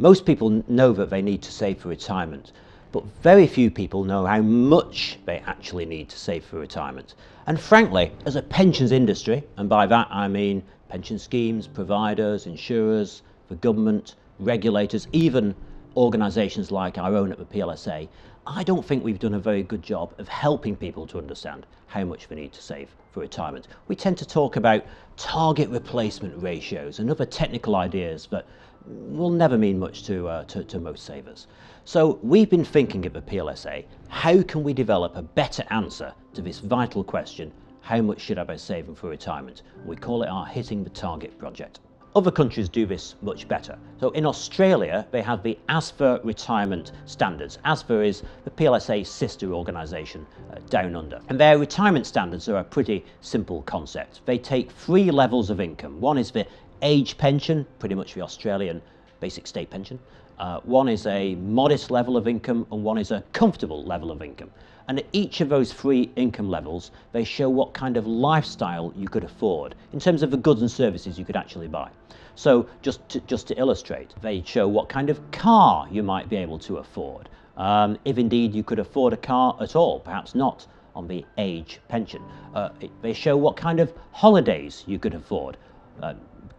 Most people know that they need to save for retirement, but very few people know how much they actually need to save for retirement. And frankly, as a pensions industry, and by that I mean pension schemes, providers, insurers, the government, regulators, even organisations like our own at the PLSA, I don't think we've done a very good job of helping people to understand how much they need to save for retirement. We tend to talk about target replacement ratios and other technical ideas that will never mean much to most savers. So we've been thinking at the PLSA, how can we develop a better answer to this vital question, how much should I be saving for retirement? We call it our Hitting the Target project. Other countries do this much better. So in Australia, they have the ASFA retirement standards. ASFA is the PLSA's sister organisation down under. And their retirement standards are a pretty simple concept. They take 3 levels of income. One is the age pension, pretty much the Australian basic state pension. One is a modest level of income, and one is a comfortable level of income. And at each of those 3 income levels, they show what kind of lifestyle you could afford in terms of the goods and services you could actually buy. So just to illustrate, they show what kind of car you might be able to afford, if indeed you could afford a car at all, perhaps not on the age pension. They show what kind of holidays you could afford.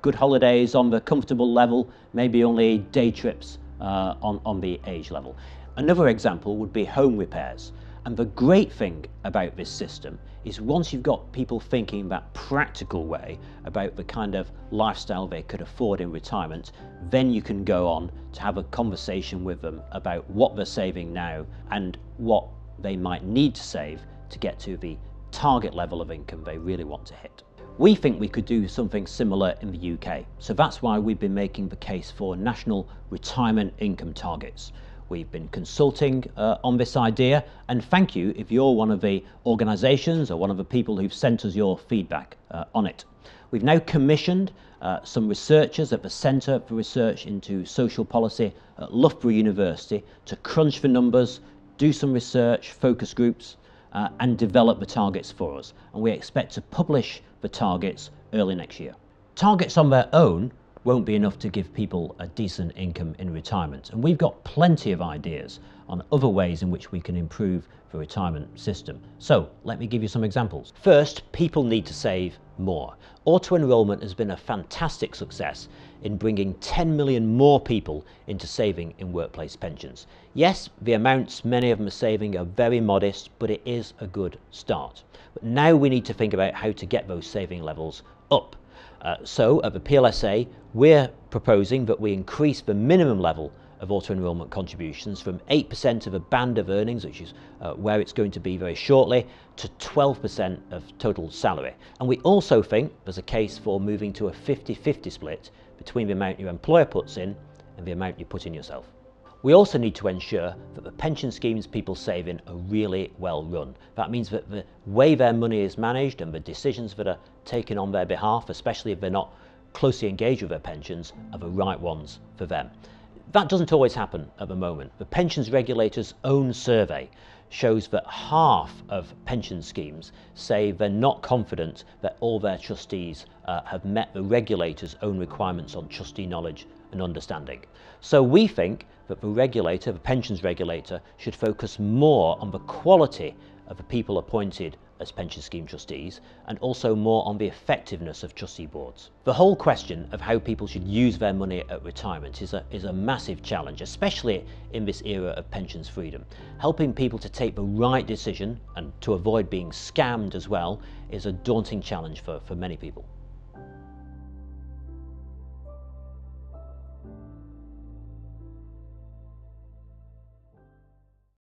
Good holidays on the comfortable level, maybe only day trips on the age level. Another example would be home repairs. And the great thing about this system is once you've got people thinking that practical way about the kind of lifestyle they could afford in retirement, then you can go on to have a conversation with them about what they're saving now and what they might need to save to get to the target level of income they really want to hit. We think we could do something similar in the UK, so that's why we've been making the case for national retirement income targets. We've been consulting on this idea, and thank you if you're one of the organisations or one of the people who've sent us your feedback on it. We've now commissioned some researchers at the Centre for Research into Social Policy at Loughborough University to crunch the numbers, do some research, focus groups, and develop the targets for us. And we expect to publish the targets early next year. Targets on their own won't be enough to give people a decent income in retirement, and we've got plenty of ideas on other ways in which we can improve the retirement system. So let me give you some examples. First, people need to save more. Auto-enrolment has been a fantastic success in bringing 10 million more people into saving in workplace pensions. Yes, the amounts many of them are saving are very modest, but it is a good start. But now we need to think about how to get those saving levels up. So at the PLSA, we're proposing that we increase the minimum level of auto-enrolment contributions from 8% of a band of earnings, which is where it's going to be very shortly, to 12% of total salary. And we also think there's a case for moving to a 50-50 split between the amount your employer puts in and the amount you put in yourself. We also need to ensure that the pension schemes people save in are really well run. That means that the way their money is managed and the decisions that are taken on their behalf, especially if they're not closely engaged with their pensions, are the right ones for them. That doesn't always happen at the moment. The pensions regulator's own survey shows that half of pension schemes say they're not confident that all their trustees have met the regulator's own requirements on trustee knowledge and understanding. So we think that the regulator, the pensions regulator, should focus more on the quality of the people appointed as pension scheme trustees and also more on the effectiveness of trustee boards. The whole question of how people should use their money at retirement is a massive challenge, especially in this era of pensions freedom. Helping people to take the right decision and to avoid being scammed as well is a daunting challenge for many people.